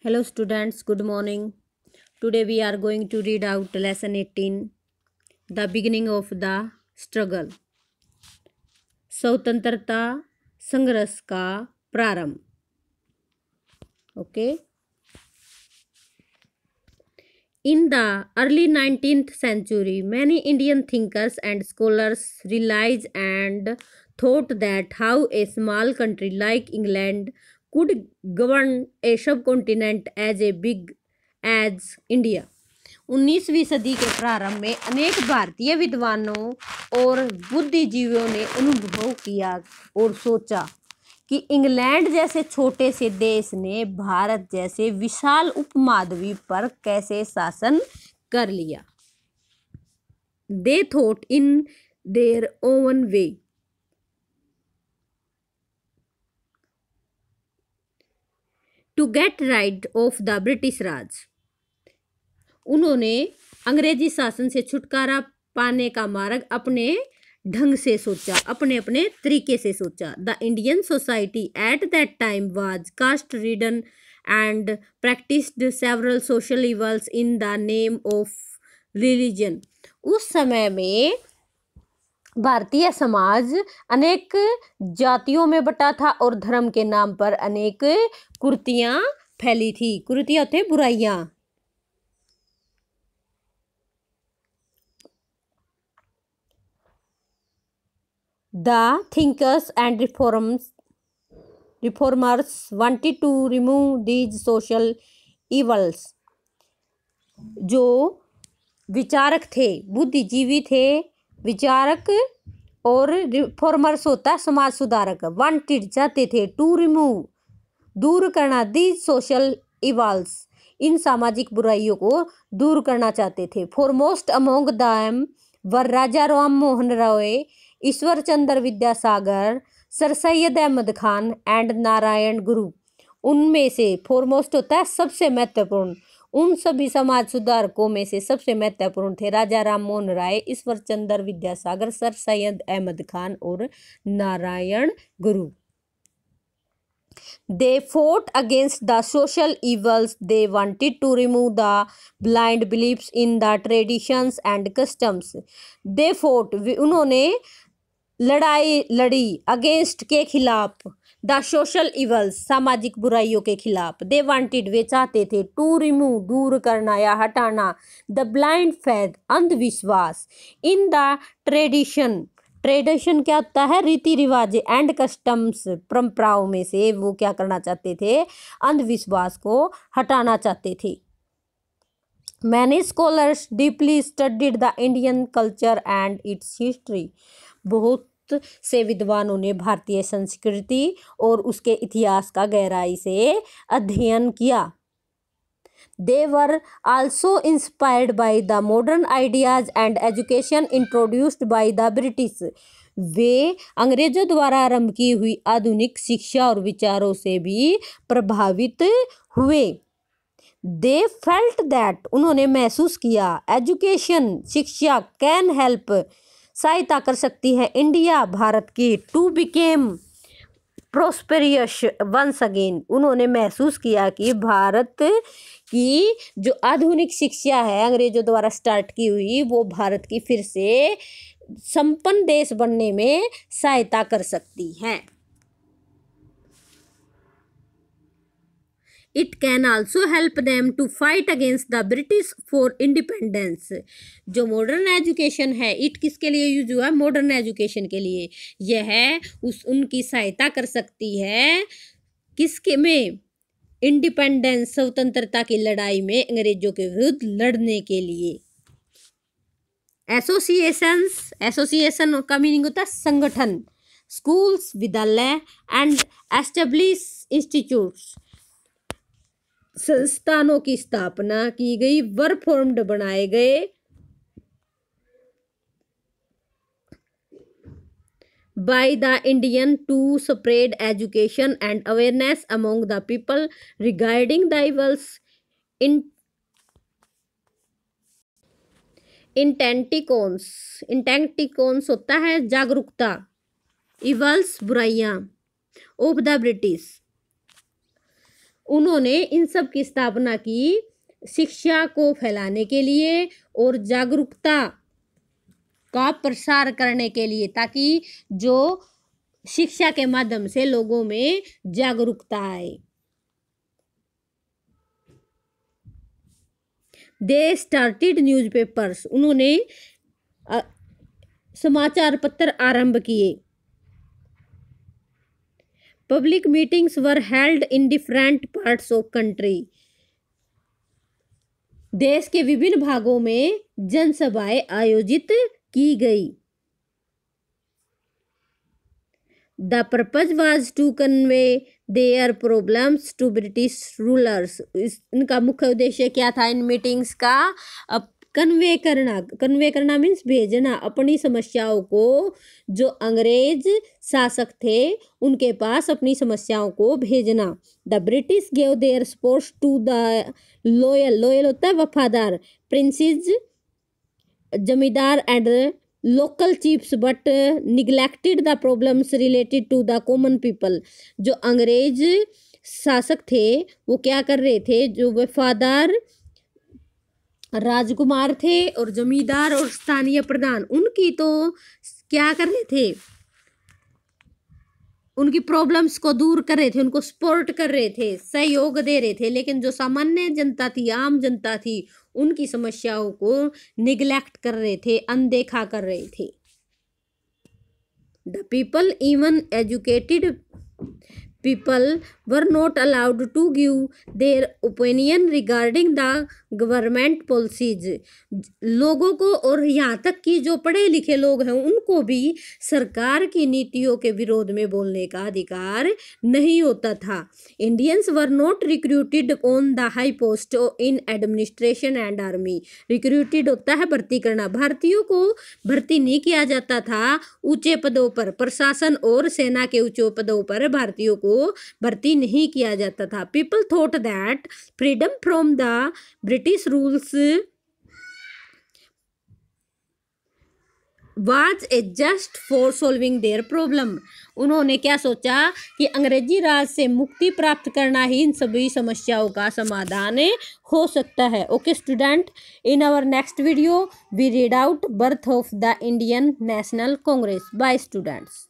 Hello students, good morning. Today we are going to read out lesson 18, the beginning of the struggle. स्वतंत्रता संघर्ष का प्रारंभ. Okay. In the early 19th century, many Indian thinkers and scholars realized and thought that how a small country like England could govern a subcontinent as big as India. 19वीं सदी के प्रारंभ में अनेक भारतीय विद्वानों और बुद्धिजीवियों ने अनुभव किया और सोचा कि इंग्लैंड जैसे छोटे से देश ने भारत जैसे विशाल उपमहाद्वीप पर कैसे शासन कर लिया. They thought in their own way. To get rid of the British Raj. उन्होंने अंग्रेजी शासन से छुटकारा पाने का मार्ग अपने ढंग से सोचा, अपने अपने तरीके से सोचा. The Indian society at that time was caste ridden and practised several social evils in the name of religion. उस समय में भारतीय समाज अनेक जातियों में बटा था और धर्म के नाम पर अनेक कुरीतियां फैली थी. कुरीतियां थे बुराइयां. The thinkers and reformers wanted to remove these social evils. जो विचारक थे, बुद्धिजीवी थे, विचारक और रिफॉर्मर्स होता है समाज सुधारक. वांटेड चाहते थे, टू रिमूव दूर करना, दीज सोशल इवल्स इन सामाजिक बुराइयों को दूर करना चाहते थे. Foremost among them were Raja Ram Mohan Roy, Ishwar Chandra Vidyasagar, Sir Syed Ahmed Khan and Narayana Guru. उनमें से फॉरमोस्ट होता है सबसे महत्वपूर्ण. उन सभी समाज सुधारकों में से सबसे महत्वपूर्ण थे राजा राम मोहन राय, ईश्वर चंद्र विद्यासागर, सर सैयद अहमद खान और नारायण गुरु. They fought against the social evils. They wanted to remove the blind beliefs in the traditions and customs. They fought, उन्होंने लड़ाई लड़ी अगेंस्ट के खिलाफ, द सोशल इवल्स सामाजिक बुराइयों के खिलाफ. दे वांटेड वे चाहते थे, टू रिमूव दूर करना या हटाना, द ब्लाइंड फेथ अंधविश्वास, इन द ट्रेडिशन. ट्रेडिशन क्या होता है? रीति रिवाज. एंड कस्टम्स परंपराओं में से वो क्या करना चाहते थे? अंधविश्वास को हटाना चाहते थे. Many scholars deeply studied the Indian culture and its history. बहुत से विद्वानों ने भारतीय संस्कृति और उसके इतिहास का गहराई से अध्ययन किया. They were also inspired by the modern ideas and education introduced by the British. वे अंग्रेजों द्वारा आरंभ की हुई आधुनिक शिक्षा और विचारों से भी प्रभावित हुए. They felt that उन्होंने महसूस किया, एजुकेशन शिक्षा कैन हेल्प सहायता कर सकती है इंडिया भारत की, to became prosperous once again. उन्होंने महसूस किया कि भारत की जो आधुनिक शिक्षा है अंग्रेजों द्वारा स्टार्ट की हुई, वो भारत की फिर से संपन्न देश बनने में सहायता कर सकती है. It can also help them to fight against the British for independence. जो मॉडर्न एजुकेशन है, इट किसके लिए यूज हुआ? मॉडर्न एजुकेशन के लिए. यह उनकी सहायता कर सकती है किसके में? इंडिपेंडेंस स्वतंत्रता की लड़ाई में अंग्रेजों के विरुद्ध लड़ने के लिए. एसोसिएशन का मीनिंग होता है संगठन. स्कूल्स विद्यालय एंड एस्टेब्लिश इंस्टीट्यूट्स संस्थानों की स्थापना की गई. वर फॉर्म्ड बनाए गए. by the Indian to spread education and awareness among the people regarding the evils. इंटेंटिकॉन्स होता है जागरूकता. evils बुराइयां. ऑफ द ब्रिटिश उन्होंने इन सब की स्थापना की शिक्षा को फैलाने के लिए और जागरूकता का प्रसार करने के लिए, ताकि जो शिक्षा के माध्यम से लोगों में जागरूकता आए। दे स्टार्टेड न्यूज़पेपर्स, उन्होंने समाचार पत्र आरंभ किए। Public meetings were held in different parts of country, देश के विभिन्न भागों में जनसभाएं आयोजित की गई। The purpose was to convey their problems to British rulers, इनका मुख्य उद्देश्य क्या था इन मीटिंग्स का? कन्वे करना मीन्स भेजना, अपनी समस्याओं को जो अंग्रेज शासक थे उनके पास अपनी समस्याओं को भेजना। The British gave their support to the loyal होता है वफादार, princes zamindar and local chiefs, but neglected the problems related to the common people. जो अंग्रेज शासक थे वो क्या कर रहे थे? जो वफादार राजकुमार थे और जमींदार और स्थानीय प्रधान, उनकी तो क्या कर रहे थे? उनकी प्रॉब्लम्स को दूर कर रहे थे, उनको सपोर्ट कर रहे थे, सहयोग दे रहे थे। लेकिन जो सामान्य जनता थी, आम जनता थी, उनकी समस्याओं को निग्लेक्ट कर रहे थे, अनदेखा कर रहे थे। The people, even educated people were not allowed to give their opinion regarding the government policies। लोगों को और यहाँ तक कि जो पढ़े लिखे लोग हैं उनको भी सरकार की नीतियों के विरोध में बोलने का अधिकार नहीं होता था। Indians were not recruited on the high post in administration and army. Recruited होता है भर्ती करना, भारतीयों को भर्ती नहीं किया जाता था ऊंचे पदों पर, प्रशासन और सेना के ऊंचे पदों पर भारतीयों को भर्ती नहीं किया जाता था। People thought that freedom from the British rules was a just for solving their problem. उन्होंने क्या सोचा कि अंग्रेजी राज से मुक्ति प्राप्त करना ही इन सभी समस्याओं का समाधान हो सकता है। Okay student, in our next video we read out birth of the Indian National Congress. Bye students.